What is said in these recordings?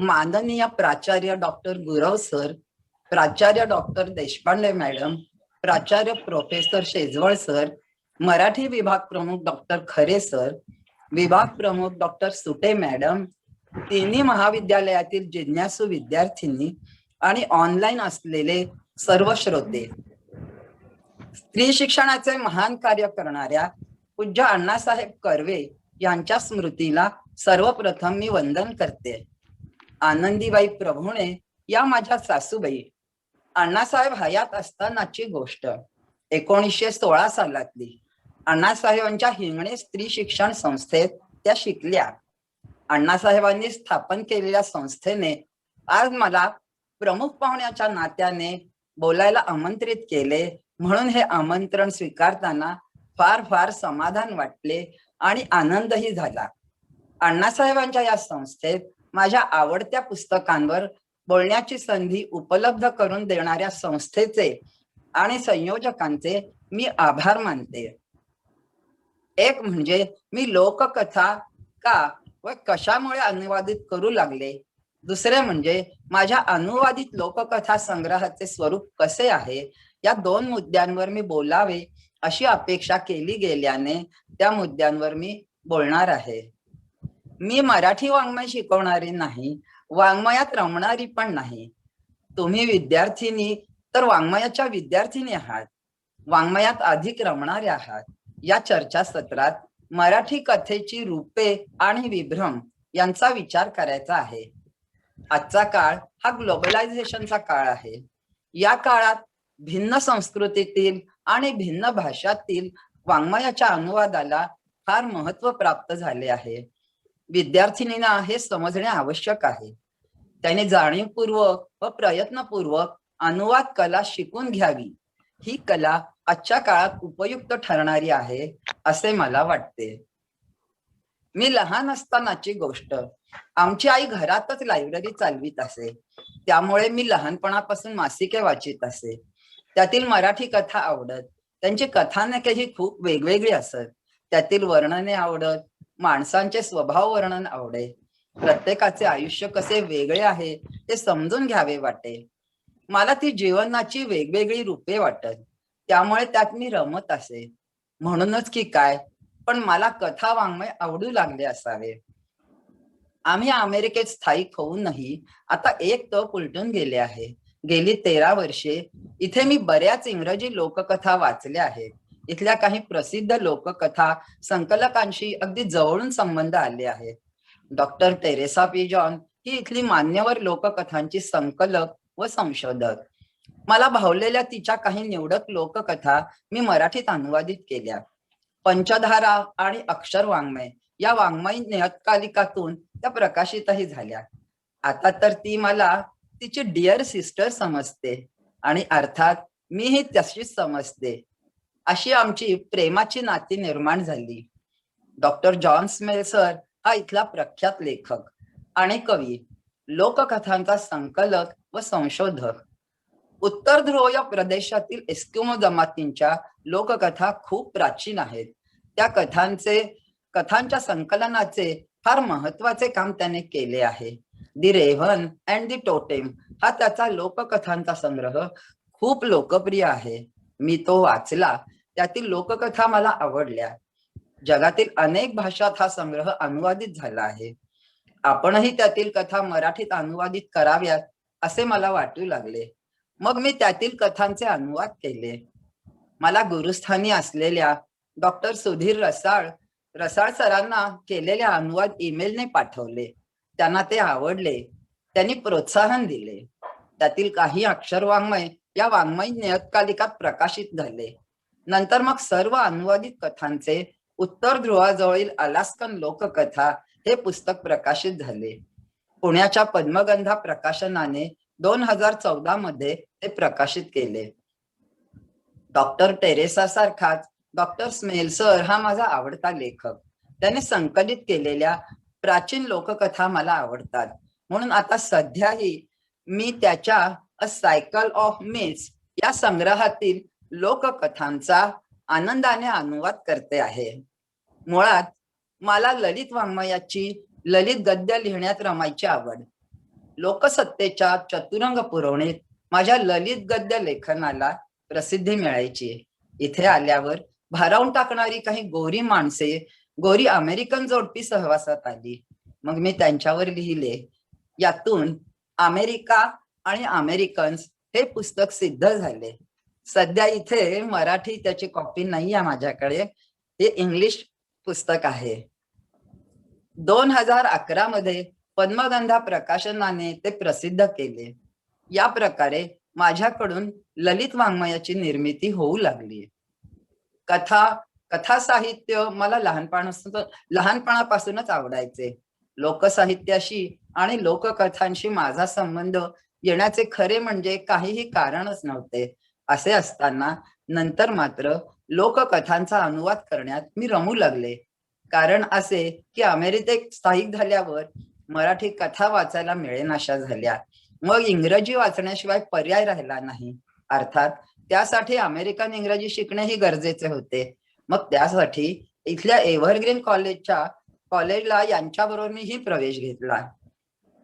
माननीय प्राचार्य doctor Gurav sir, प्राचार्य डॉक्टर देशपांडे मॅडम, प्राचार्य प्रोफेसर शेजवळ सर, मराठी विभाग प्रमुख डॉक्टर खरे सर, विभाग प्रमुख डॉक्टर सुटे मॅडम, तिन्ही महाविद्यालयातील जिज्ञासू विद्यार्थिनी आणि ऑनलाईन असलेले सर्व श्रोते, स्त्री शिक्षणाचे महान कार्य करणाऱ्या पूज्य अण्णासाहेब कर्वे यांच्या स्मृतीला सर्वप्रथम मी वंदन करते. आनंदीबाई प्रभुणे या माझ्या सासूबाई. अण्णासाहेब हयात असतानाची गोष्ट, 1916 सालातली. अण्णासाहेबांच्या हिंगणे स्त्री शिक्षण संस्थेत त्या शिकल्या. अण्णासाहेबांनी स्थापन केलेल्या संस्थेने आज मला प्रमुख पाहुण्याच्या नात्याने बोलायला आमंत्रित केले, म्हणून हे आमंत्रण स्वीकारताना फार फार समाधान वाटले आणि आनंदही झाला. अण्णासाहेबांच्या या संस्थेत माझ्या आवडत्या पुस्तकांवर बोलण्याची संधी उपलब्ध करून देणाऱ्या संस्थेचे आणि संयोजकांचे मी आभार मानते. एक म्हणजे मी लोककथा का व कशामुळे अनुवादित करू लागले, दुसरे म्हणजे माझ्या अनुवादित लोककथा संग्रहाचे स्वरूप कसे आहे, या दोन मुद्द्यांवर मी बोलावे अशी अपेक्षा केली गेल्याने त्या मुद्द्यांवर मी बोलणार आहे. मी मराठी वाङ्मय शिकवणारी नाही, वाङ्मयात रमणारी पण नाही. तुम्ही विद्यार्थिनी तर वाङ्मयाच्या विद्यार्थिनी आहात, वाङ्मयात अधिक रमणारे आहात. या चर्चासत्रात मराठी कथेची रूपे आणि विभ्रम यांचा विचार करायचा आहे. आजचा काळ हा ग्लोबलायझेशनचा काळ आहे. या काळात भिन्न संस्कृतीतील आणि भिन्न भाषातील वाङ्मयाच्या अनुवादाला फार महत्व प्राप्त झाले आहे. विद्यार्थिनींना हे समजणे आवश्यक आहे. त्याने जाणीवपूर्वक व प्रयत्नपूर्वक अनुवाद कला शिकून घ्यावी. ही कला आजच्या काळात उपयुक्त ठरणारी आहे असे मला वाटते. मी लहान असतानाची गोष्ट, आमची आई घरातच लायब्ररी चालवीत असे, त्यामुळे मी लहानपणापासून मासिके वाचित असे. त्यातील मराठी कथा आवडत. त्यांची कथानकेही खूप वेगवेगळी असत. त्यातील वर्णने आवडत, माणसांचे स्वभाव वर्णन आवडे. प्रत्येकाचे आयुष्य कसे वेगळे आहे ते समजून घ्यावे वाटे. मला ती जीवनाची वेगवेगळी रूपे वाटत, त्यामुळे त्यात मी रमत असे. म्हणूनच की काय, पण मला कथा वाङ्मय आवडू लागले असावे. आम्ही अमेरिकेत स्थायिक होऊनही आता एक तप उलटून गेले आहे. गेली 13 वर्षे इथे मी बऱ्याच इंग्रजी लोककथा वाचल्या आहेत. इथल्या काही प्रसिद्ध लोककथा संकलकांशी अगदी जवळून संबंध आले आहेत. Doctor Teresa P John he इथली मान्यवर लोककथांची संकलक व संशोधक. मला भावलेल्या तिच्या काही निवडक लोककथा मी मराठीत अनुवादित केल्या. पंचधारा आणि अक्षर वाङ्मय या वाङ्मय नियतकालिकातून त्या प्रकाशितही झाल्या. आता तर ती मला तिची डिअर सिस्टर समजते आणि अर्थात मीही तशीच समजते. अशी आमची प्रेमाची नाती निर्माण झाली. डॉक्टर जॉन स्मेल सर हा इथला प्रख्यात लेखक आणि कवी, लोककथांचा संकलक व संशोधक. उत्तर ध्रुव या प्रदेशातील एस्किमो जमातींच्या लोककथा खूप प्राचीन आहेत. त्या कथांच्या संकलनाचे फार महत्वाचे काम त्याने केले आहे. दी रेव्हन अँड दी टोटेम हा त्याचा लोककथांचा संग्रह खूप लोकप्रिय आहे. मी तो वाचला, त्यातील लोककथा मला आवडल्या. जगातील अनेक भाषात हा संग्रह अनुवादित झाला आहे. आपणही त्यातील कथा मराठीत अनुवादित कराव्यात असे मला वाटू लागले. मग मी त्यातील कथांचे अनुवाद केले. मला गुरुस्थानी असलेल्या डॉक्टर सुधीर रसाळ सरांना केलेले अनुवाद ईमेलने पाठवले. त्यांना ते आवडले. त्यांनी प्रोत्साहन दिले. त्यातील काही अक्षर वाङ्मय या वाङ्मय नियतकालिकात प्रकाशित झाले. नंतर मग सर्व अनुवादित कथांचे उत्तर ध्रुवाजवळील अलास्कन लोककथा हे पुस्तक प्रकाशित झाले. पुण्याच्या पद्मगंधा प्रकाशनाने 2014 मध्ये ते प्रकाशित केले. डॉक्टर टेरेसा सारखाच डॉक्टर स्मेल सर हा माझा आवडता लेखक. त्याने संकलित केलेल्या प्राचीन लोककथा मला आवडतात. म्हणून आता सध्याही मी त्याच्या अ सायकल ऑफ मिथ्स या संग्रहातील लोककथांचा आनंदाने अनुवाद करते आहे. मुळात मला ललित वाङ्मयाची ललित गद्य लिहिण्यात रमायची आवड. लोकसत्तेच्या चतुरंग पुरवणीत माझ्या ललित गद्य लेखनाला प्रसिद्धी मिळायची. इथे आल्यावर भारावून टाकणारी काही गोरी माणसे, गोरी अमेरिकन जोडपी सहवासात आली. मग मी त्यांच्यावर लिहिले. यातून अमेरिका आणि अमेरिकन्स हे पुस्तक सिद्ध झाले. सध्या इथे मराठी त्याची कॉपी नाही आहे माझ्याकडे. हे इंग्लिश पुस्तक आहे. 2011 मध्ये पद्मगंधा प्रकाशनाने ते प्रसिद्ध केले. या प्रकारे माझ्याकडून ललित वाङ्मयाची निर्मिती होऊ लागली. कथा साहित्य मला लहानपणापासूनच आवडायचे. लोकसाहित्याशी आणि लोककथांशी माझा संबंध येण्याचे खरे म्हणजे काहीही कारणच नव्हते. असे असताना नंतर मात्र लोककथांचा अनुवाद करण्यात मी रमू लागले. कारण असे की अमेरिकेत स्थायिक झाल्यावर मराठी कथा वाचायला मिळेनाशा झाल्या. मग इंग्रजी वाचण्याशिवाय पर्याय राहिला नाही. अर्थात त्यासाठी अमेरिकन इंग्रजी शिकणेही गरजेचे होते. मग त्यासाठी इथल्या एव्हरग्रीन कॉलेजला यांच्याबरोबर मीही प्रवेश घेतला.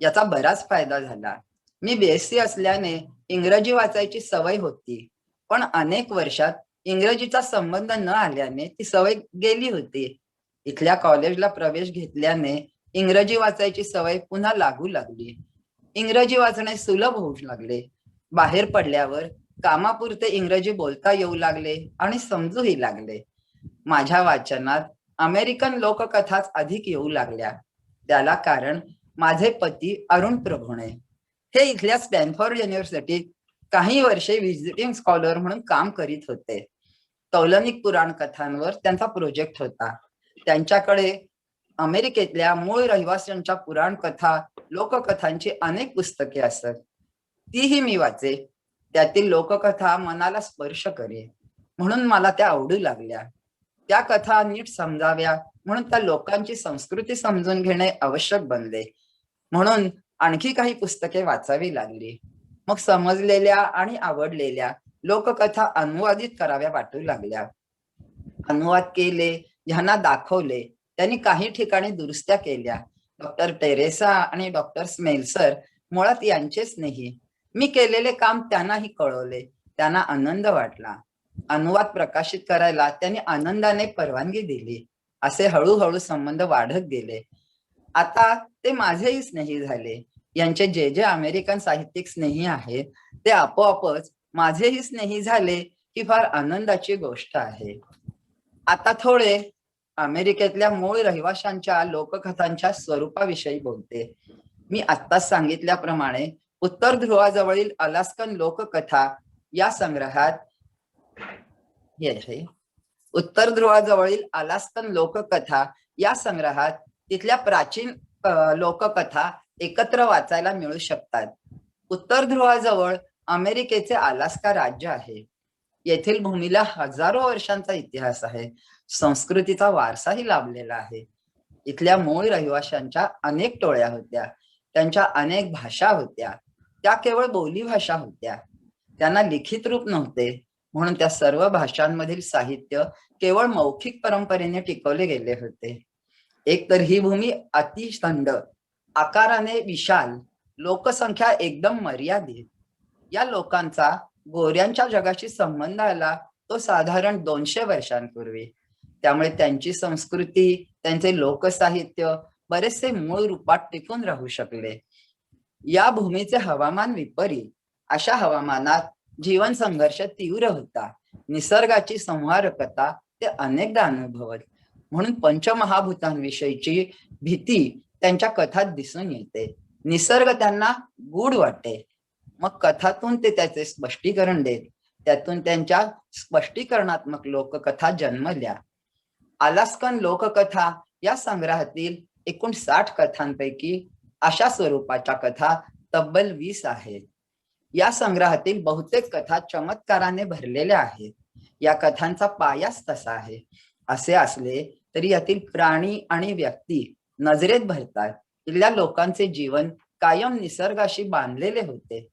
याचा बराच फायदा झाला. मी BSc असल्याने इंग्रजी वाचायची सवय होती, पण अनेक वर्षात इंग्रजीचा संबंध न आल्याने ती सवय गेली होती. इथल्या कॉलेजला प्रवेश घेतल्याने इंग्रजी वाचायची सवय पुन्हा लागू लागली. इंग्रजी वाचणे सुलभ होऊ लागले. बाहेर पडल्यावर कामापुरते इंग्रजी बोलता येऊ लागले आणि समजूही लागले. माझ्या वाचनात अमेरिकन लोककथाच अधिक येऊ लागल्या. त्याला कारण माझे पती अरुण प्रभुणे. हे इथल्या स्टॅनफोर्ड युनिव्हर्सिटीत काही वर्षे व्हिजिटिंग स्कॉलर म्हणून काम करीत होते. तौलनिक पुराण कथांवर त्यांचा प्रोजेक्ट होता. त्यांच्याकडे अमेरिकेतल्या मूळ रहिवाशांच्या पुराण कथा, लोककथांची अनेक पुस्तके असत. तीही मी वाचे. त्यातील लोककथा मनाला स्पर्श करे म्हणून मला त्या आवडू लागल्या. त्या कथा नीट समजाव्या म्हणून त्या लोकांची संस्कृती समजून घेणे आवश्यक बनले. म्हणून आणखी काही पुस्तके वाचावी लागली. मग समजलेल्या आणि आवडलेल्या लोककथा अनुवादित कराव्या वाटू लागल्या. अनुवाद केले, ह्यांना दाखवले. त्यांनी काही ठिकाणी दुरुस्त्या केल्या. डॉक्टर टेरेसा आणि डॉक्टर स्मेल्सर मुळात यांचेच नाही. मी केलेले काम त्यांनाही कळवले. त्यांना आनंद वाटला. अनुवाद प्रकाशित करायला त्यांनी आनंदाने परवानगी दिली. असे हळूहळू संबंध वाढत गेले. आता ते माझेही स्नेही झाले. यांचे जे जे अमेरिकन साहित्यिक स्नेही आहेत ते आपोआपच माझेही स्नेही झाले, ही फार आनंदाची गोष्ट आहे. आता थोडे अमेरिकेतल्या मूळ रहिवाशांच्या लोककथांच्या स्वरूपाविषयी बोलते. मी आत्ताच सांगितल्याप्रमाणे उत्तर ध्रुवाजवळील अलास्कन लोककथा या संग्रहात उत्तर ध्रुवाजवळील अलास्कन लोककथा या संग्रहात तिथल्या प्राचीन लोककथा एकत्र वाचायला मिळू शकतात. उत्तर ध्रुवाजवळ अमेरिकेचे अलास्का राज्य आहे. येथील भूमीला हजारो वर्षांचा इतिहास आहे. संस्कृतीचा वारसाही लाभलेला आहे. इथल्या मूळ रहिवाशांच्या अनेक टोळ्या होत्या. त्यांच्या अनेक भाषा होत्या. त्या केवळ बोली भाषा होत्या. त्यांना लिखित रूप नव्हते. म्हणून त्या सर्व भाषांमधील साहित्य केवळ मौखिक परंपरेने टिकवले गेले होते. एकतर ही भूमी अतिथंड, आकाराने विशाल, लोकसंख्या एकदम मर्यादित. या लोकांचा गोऱ्यांच्या जगाशी संबंध आला तो साधारण 200 वर्षांपूर्वी. त्यामुळे त्यांची संस्कृती, त्यांचे लोकसाहित्य बरेचसे मूळ रूपात टिकून राहू शकले. या भूमीचे हवामान विपरीत. अशा हवामानात जीवन संघर्ष तीव्र होता. निसर्गाची संहारकता ते अनेकदा अनुभवत. म्हणून पंचमहाभूतांविषयीची भीती त्यांच्या कथात दिसून येते. निसर्ग त्यांना गूढ वाटे. मग कथातून ते त्याचे स्पष्टीकरण देत. त्यातून त्यांच्या स्पष्टीकरणात्मक लोककथा जन्मल्या. अलास्कन लोककथा या संग्रहातील एकूण 60 कथांपैकी अशा स्वरूपाच्या कथा तब्बल 20 आहेत. या संग्रहातील बहुतेक कथा चमत्काराने भरलेल्या आहेत. या कथांचा पायाच तसा आहे. असे असले तरी यातील प्राणी आणि व्यक्ती नजरेत भरतात. इथल्या लोकांचे जीवन कायम निसर्गाशी बांधलेले होते.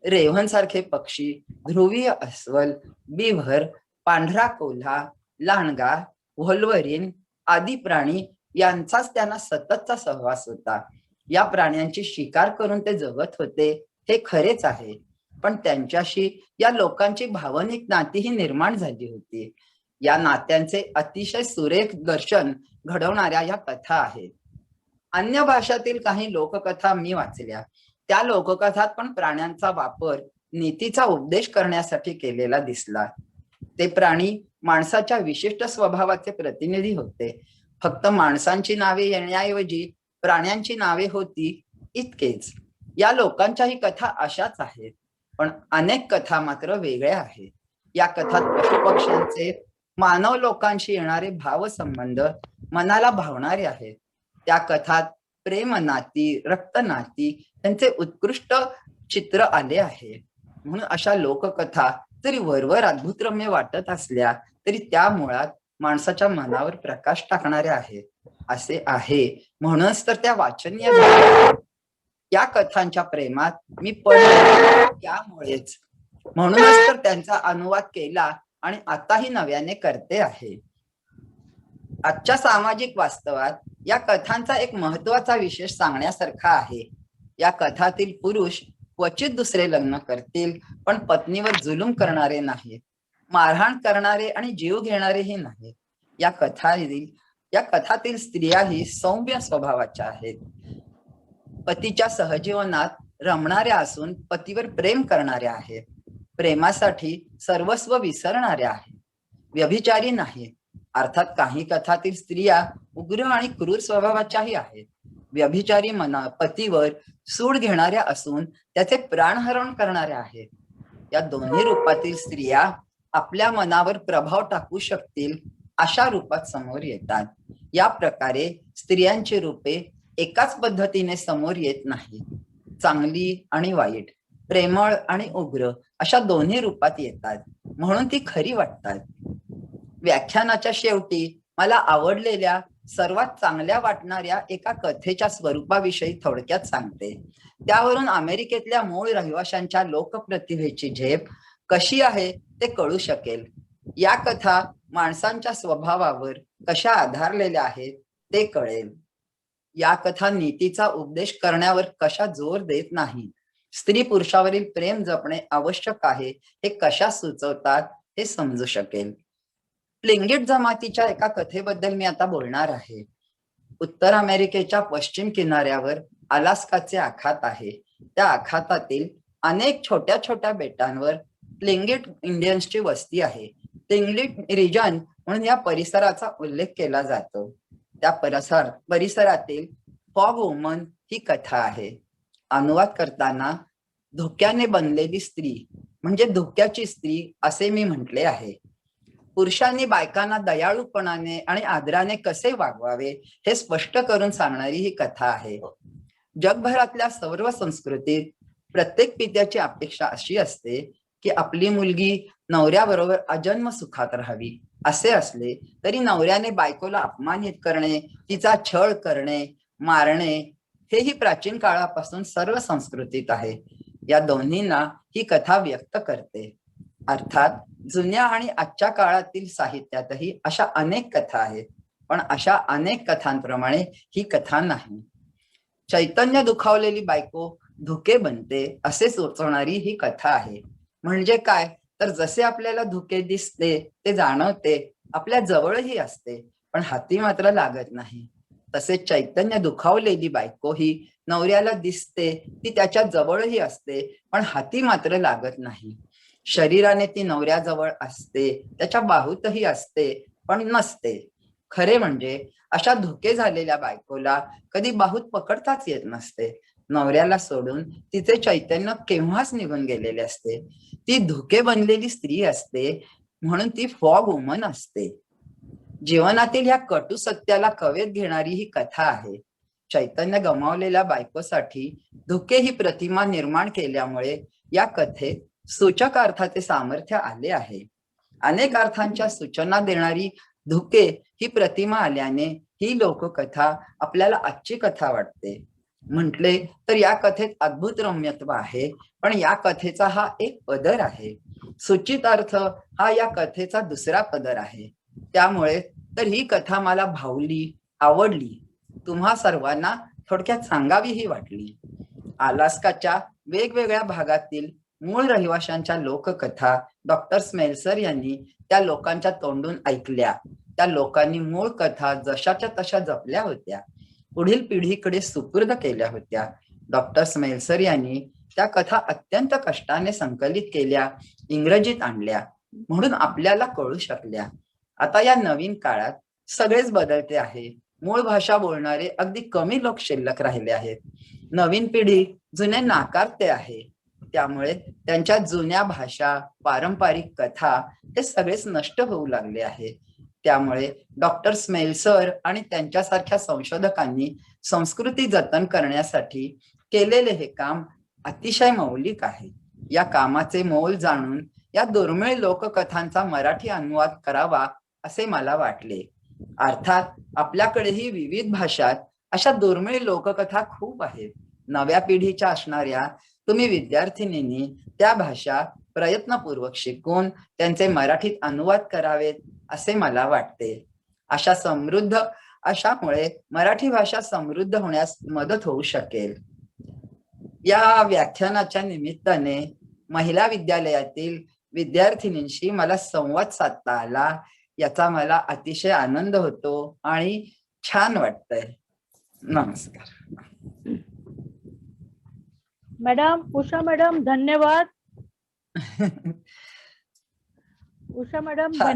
रेव्हनसारखे पक्षी, ध्रुवीय अस्वल, बिव्हर, पांढरा कोल्हा, लांडगा, व्होल्वरीन आदी प्राणी यांचाच त्यांना सततचा सहवास होता. या प्राण्यांची शिकार करून ते जगत होते हे खरेच आहे, पण त्यांच्याशी या लोकांची भावनिक नातीही निर्माण झाली होती. या नात्यांचे अतिशय सुरेख दर्शन घडवणाऱ्या या कथा आहेत. अन्य भाषातील काही लोककथा मी वाचल्या. त्या लोककथात पण प्राण्यांचा वापर नीतीचा उपदेश करण्यासाठी केलेला दिसला. ते प्राणी माणसाच्या विशिष्ट स्वभावाचे प्रतिनिधी होते. फक्त माणसांची नावे येण्याऐवजी प्राण्यांची नावे होती इतकेच. या लोकांच्याही कथा अशाच आहेत, पण अनेक कथा मात्र वेगळ्या आहेत. या कथात पशुपक्ष्यांचे मानव लोकांशी येणारे भावसंबंध मनाला भावणारे आहेत. त्या कथात प्रेम नाती, रक्त नाती त्यांचे उत्कृष्ट चित्र आले आहे. म्हणून अशा लोककथा जरी वरवर अद्भुतरम्य वाटत असल्या तरी त्या मुळात माणसाच्या मनावर प्रकाश टाकणाऱ्या आहेत. असे आहे म्हणूनच तर त्या वाचनीय झाल्या. या कथांच्या प्रेमात मी पडले त्यामुळेच, म्हणूनच तर त्यांचा अनुवाद केला आणि आताही नव्याने करते आहे. आजच्या सामाजिक वास्तवात या कथांचा एक महत्वाचा विशेष सांगण्यासारखा आहे. या कथातील पुरुष क्वचित दुसरे लग्न करतील, पण पत्नीवर जुलूम करणारे नाहीत, मारहाण करणारे आणि जीव घेणारेही नाहीत. या कथातील स्त्रियाही सौम्य स्वभावाच्या आहेत. पतीच्या सहजीवनात रमणाऱ्या असून पतीवर प्रेम करणाऱ्या आहेत. प्रेमासाठी सर्वस्व विसरणाऱ्या आहेत. व्यभिचारी नाहीत. अर्थात काही कथातील स्त्रिया उग्र आणि क्रूर स्वभावाच्याही आहेत. व्यभिचारी पतीवर सूड घेणाऱ्या असून त्याचे प्राणहरण करणाऱ्या आहेत. या दोन्ही रूपातील स्त्रिया आपल्या मनावर प्रभाव टाकू शकतील अशा रूपात समोर येतात. या प्रकारे स्त्रियांची रूपे एकाच पद्धतीने समोर येत नाहीत. चांगली आणि वाईट, प्रेमळ आणि उग्र अशा दोन्ही रूपात येतात, म्हणून ती खरी वाटतात. व्याख्यानाच्या शेवटी मला आवडलेल्या सर्वात चांगल्या वाटणाऱ्या एका कथेच्या स्वरूपाविषयी थोडक्यात सांगते. त्यावरून अमेरिकेतल्या मूळ रहिवाशांच्या लोकप्रतिभेची झेप कशी आहे ते कळू शकेल. या कथा माणसांच्या स्वभावावर कशा आधारलेल्या आहेत ते कळेल. या कथा नीतीचा उपदेश करण्यावर कशा जोर देत नाही, स्त्री पुरुषावरील प्रेम जपणे आवश्यक आहे हे कशा सुचवतात हे समजू शकेल. प्लिंगिट जमातीच्या एका कथेबद्दल मी आता बोलणार आहे. उत्तर अमेरिकेच्या पश्चिम किनाऱ्यावर अलास्काचे आखात आहे. त्या आखातातील अनेक छोट्या छोट्या बेटांवर प्लिंगिट इंडियन्सची वस्ती आहे. प्लिंगिट रिजन म्हणून या परिसराचा उल्लेख केला जातो. त्या परिसरातील फॉग वुमन ही कथा आहे. अनुवाद करताना धोक्याने बनलेली स्त्री म्हणजे धोक्याची स्त्री असे मी म्हटले आहे. पुरुषांनी बायकांना दयाळूपणाने आणि आदराने कसे वागवावे हे स्पष्ट करून सांगणारी ही कथा आहे. जगभरातल्या सर्व संस्कृतीत प्रत्येक पित्याची अपेक्षा अशी असते की आपली मुलगी नवऱ्याबरोबर अजन्म सुखात राहावी. असे असले तरी नवऱ्याने बायकोला अपमानित करणे, तिचा छळ करणे, मारणे हेही प्राचीन काळापासून सर्व संस्कृतीत आहे. या दोन्हींना ही कथा व्यक्त करते. अर्थात जुन्या आणि आजच्या काळातील साहित्यातही अशा अनेक कथा आहेत, पण अशा अनेक कथांप्रमाणे ही कथा नाही. चैतन्य दुखावलेली बायको धुके बनते असे सुचवणारी ही कथा आहे. म्हणजे काय तर जसे आपल्याला धुके दिसते, ते जाणवते, आपल्या जवळही असते, पण हाती मात्र लागत नाही, तसे चैतन्य दुखावलेली बायको ही नवऱ्याला दिसते, ती त्याच्या जवळही असते, पण हाती मात्र लागत नाही. शरीराने ती नवऱ्याजवळ असते, त्याच्या बाहूतही असते, पण नसते. खरे म्हणजे अशा धुके झालेल्या बायकोला कधी बाहूत पकडताच येत नसते. नवऱ्याला सोडून तिचे चैतन्य केव्हाच निघून गेलेले असते. ती धुके बनलेली स्त्री असते, म्हणून ती फॉग वुमन असते. जीवनातील ह्या कटू सत्याला कवेत घेणारी ही कथा आहे. चैतन्य गमावलेल्या बायकोसाठी धुके ही प्रतिमा निर्माण केल्यामुळे या कथेत सूचक अर्थाचे सामर्थ्य आले आहे. अनेक अर्थांच्या सूचना देणारी धुके ही प्रतिमा आल्याने ही लोककथा आपल्याला आजची कथा वाटते. म्हटले तर या कथेत अद्भुत रम्यत्व आहे, पण या कथेचा हा एक पदर आहे. सूचित अर्थ हा या कथेचा दुसरा पदर आहे. त्यामुळे तर ही कथा मला भावली, आवडली. तुम्हा सर्वांना थोडक्यात सांगावीही वाटली. अलास्काच्या वेगवेगळ्या भागातील मूळ रहिवाशांच्या लोककथा डॉक्टर स्मेल्सर यांनी त्या लोकांच्या तोंडून ऐकल्या. त्या लोकांनी मूळ कथा जशाच्या तशा जपल्या होत्या, पुढील पिढीकडे सुपूर्द केल्या होत्या. डॉक्टर स्मेल्सर यांनी त्या कथा अत्यंत कष्टाने संकलित केल्या, इंग्रजीत आणल्या, म्हणून आपल्याला कळू शकल्या. आता या नवीन काळात सगळेच बदलते आहे. मूळ भाषा बोलणारे अगदी कमी लोक शिल्लक राहिले आहेत. नवीन पिढी जुने नाकारते आहे. त्यामुळे त्यांच्या जुन्या भाषा, पारंपरिक कथा हे सगळेच नष्ट होऊ लागले आहे. त्यामुळे डॉक्टर स्मेल्सर आणि त्यांच्यासारख्या संशोधकांनी संस्कृती जतन करण्यासाठी केलेले हे काम अतिशय मौलिक आहे. या कामाचे मोल जाणून या दुर्मिळ लोककथांचा मराठी अनुवाद करावा असे मला वाटले. अर्थात आपल्याकडेही विविध भाषात अशा दुर्मिळ लोककथा खूप आहेत. नव्या पिढीच्या असणाऱ्या तुम्ही विद्यार्थिनींनी त्या भाषा प्रयत्नपूर्वक शिकून त्यांचे मराठीत अनुवाद करावेत असे मला वाटते. अशामुळे मराठी भाषा समृद्ध होण्यास मदत होऊ शकेल. या व्याख्यानाच्या निमित्ताने महिला विद्यालयातील विद्यार्थिनींशी मला संवाद साधता आला, याचा मला अतिशय आनंद होतो आणि छान वाटतंय. नमस्कार मॅडम. उषा मॅडम धन्यवाद. उषा मॅडम धन्यवाद.